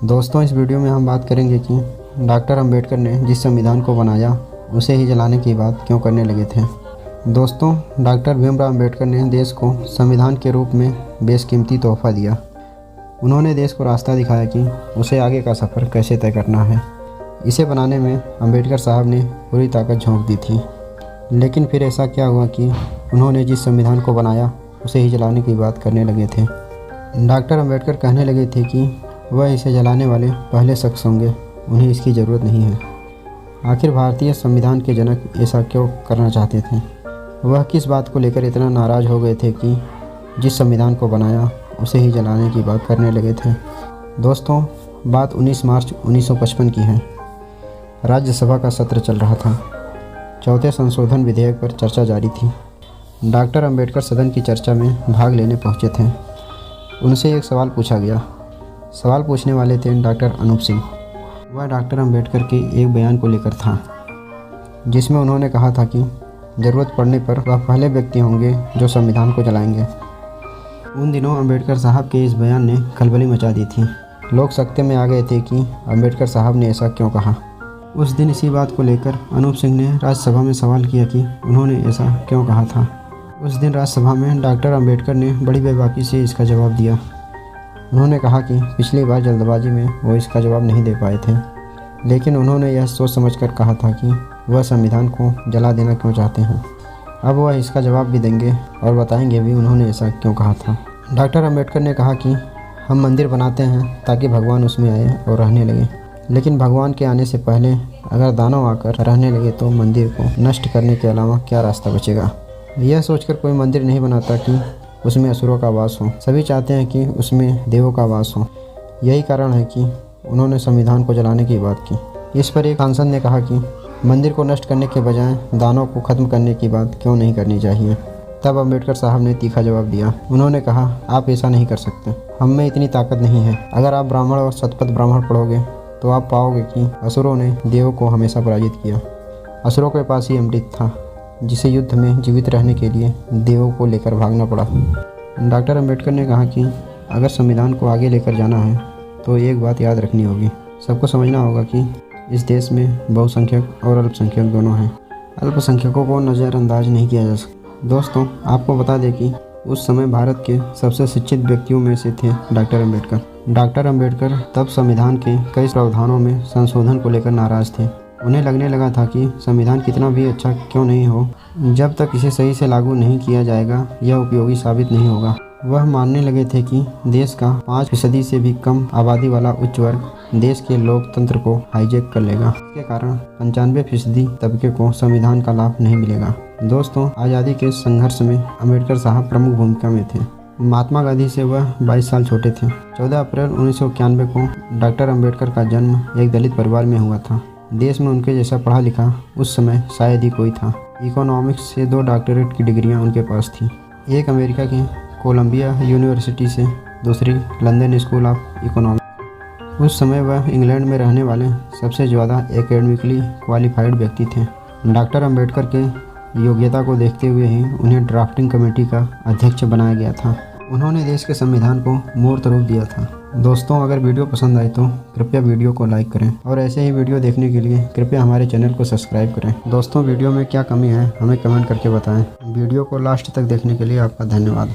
दोस्तों, इस वीडियो में हम बात करेंगे कि डॉक्टर अंबेडकर ने जिस संविधान को बनाया उसे ही जलाने की बात क्यों करने लगे थे। दोस्तों, डॉक्टर भीमराव अंबेडकर ने देश को संविधान के रूप में बेशकीमती तोहफा दिया। उन्होंने देश को रास्ता दिखाया कि उसे आगे का सफ़र कैसे तय करना है। इसे बनाने में अंबेडकर साहब ने पूरी ताकत झोंक दी थी। लेकिन फिर ऐसा क्या हुआ कि उन्होंने जिस संविधान को बनाया उसे ही जलाने की बात करने लगे थे। डॉक्टर अंबेडकर कहने लगे थे कि वह इसे जलाने वाले पहले शख्स होंगे, उन्हें इसकी ज़रूरत नहीं है। आखिर भारतीय संविधान के जनक ऐसा क्यों करना चाहते थे? वह किस बात को लेकर इतना नाराज़ हो गए थे कि जिस संविधान को बनाया उसे ही जलाने की बात करने लगे थे? दोस्तों, बात 19 मार्च 1955 की है। राज्यसभा का सत्र चल रहा था। चौथे संशोधन विधेयक पर चर्चा जारी थी। डॉक्टर अंबेडकर सदन की चर्चा में भाग लेने पहुंचे थे। उनसे एक सवाल पूछा गया। सवाल पूछने वाले थे डॉक्टर अनूप सिंह। वह डॉक्टर अंबेडकर के एक बयान को लेकर था, जिसमें उन्होंने कहा था कि ज़रूरत पड़ने पर वह पहले व्यक्ति होंगे जो संविधान को जलाएंगे। उन दिनों अंबेडकर साहब के इस बयान ने खलबली मचा दी थी। लोग सकते में आ गए थे कि अंबेडकर साहब ने ऐसा क्यों कहा। उस दिन इसी बात को लेकर अनूप सिंह ने राज्यसभा में सवाल किया कि उन्होंने ऐसा क्यों कहा था। उस दिन राज्यसभा में डॉक्टर अंबेडकर ने बड़ी बेबाकी से इसका जवाब दिया। उन्होंने कहा कि पिछली बार जल्दबाजी में वो इसका जवाब नहीं दे पाए थे, लेकिन उन्होंने यह सोच समझकर कहा था कि वह संविधान को जला देना क्यों चाहते हैं। अब वह इसका जवाब भी देंगे और बताएंगे भी उन्होंने ऐसा क्यों कहा था। डॉक्टर अंबेडकर ने कहा कि हम मंदिर बनाते हैं ताकि भगवान उसमें आए और रहने लगे, लेकिन भगवान के आने से पहले अगर दानव आकर रहने लगे तो मंदिर को नष्ट करने के अलावा क्या रास्ता बचेगा। यह सोचकर कोई मंदिर नहीं बनाता कि उसमें असुरों का वास हो। सभी चाहते हैं कि उसमें देवों का वास हो। यही कारण है कि उन्होंने संविधान को जलाने की बात की। इस पर एक सांसद ने कहा कि मंदिर को नष्ट करने के बजाय दानों को ख़त्म करने की बात क्यों नहीं करनी चाहिए। तब अंबेडकर साहब ने तीखा जवाब दिया। उन्होंने कहा, आप ऐसा नहीं कर सकते, हम में इतनी ताकत नहीं है। अगर आप ब्राह्मण और शतपथ ब्राह्मण पढ़ोगे तो आप पाओगे कि असुरों ने देवों को हमेशा पराजित किया। असुरों के पास ही अमृत था, जिसे युद्ध में जीवित रहने के लिए देवों को लेकर भागना पड़ा। डॉक्टर अंबेडकर ने कहा कि अगर संविधान को आगे लेकर जाना है तो एक बात याद रखनी होगी। सबको समझना होगा कि इस देश में बहुसंख्यक और अल्पसंख्यक दोनों हैं। अल्पसंख्यकों को नज़रअंदाज नहीं किया जा सकता। दोस्तों, आपको बता दें कि उस समय भारत के सबसे शिक्षित व्यक्तियों में से थे डॉक्टर अंबेडकर। डॉक्टर अंबेडकर तब संविधान के कई प्रावधानों में संशोधन को लेकर नाराज़ थे। उन्हें लगने लगा था कि संविधान कितना भी अच्छा क्यों नहीं हो, जब तक इसे सही से लागू नहीं किया जाएगा यह उपयोगी साबित नहीं होगा। वह मानने लगे थे कि देश का 5% से भी कम आबादी वाला उच्च वर्ग देश के लोकतंत्र को हाईजैक कर लेगा। इसके कारण 95% तबके को संविधान का लाभ नहीं मिलेगा। दोस्तों, आज़ादी के संघर्ष में अंबेडकर साहब प्रमुख भूमिका में थे। महात्मा गांधी से वह 22 साल छोटे थे। 14 अप्रैल 1991 को डॉक्टर अंबेडकर का जन्म एक दलित परिवार में हुआ था। देश में उनके जैसा पढ़ा लिखा उस समय शायद ही कोई था। इकोनॉमिक्स से 2 डॉक्टरेट की डिग्रियां उनके पास थी, एक अमेरिका की कोलंबिया यूनिवर्सिटी से, दूसरी लंदन स्कूल ऑफ इकोनॉमिक्स। उस समय वह इंग्लैंड में रहने वाले सबसे ज़्यादा एकेडमिकली क्वालिफाइड व्यक्ति थे। डॉक्टर अंबेडकर के योग्यता को देखते हुए ही उन्हें ड्राफ्टिंग कमेटी का अध्यक्ष बनाया गया था। उन्होंने देश के संविधान को मूर्त रूप दिया था। दोस्तों, अगर वीडियो पसंद आए तो कृपया वीडियो को लाइक करें और ऐसे ही वीडियो देखने के लिए कृपया हमारे चैनल को सब्सक्राइब करें। दोस्तों, वीडियो में क्या कमी है हमें कमेंट करके बताएं। वीडियो को लास्ट तक देखने के लिए आपका धन्यवाद।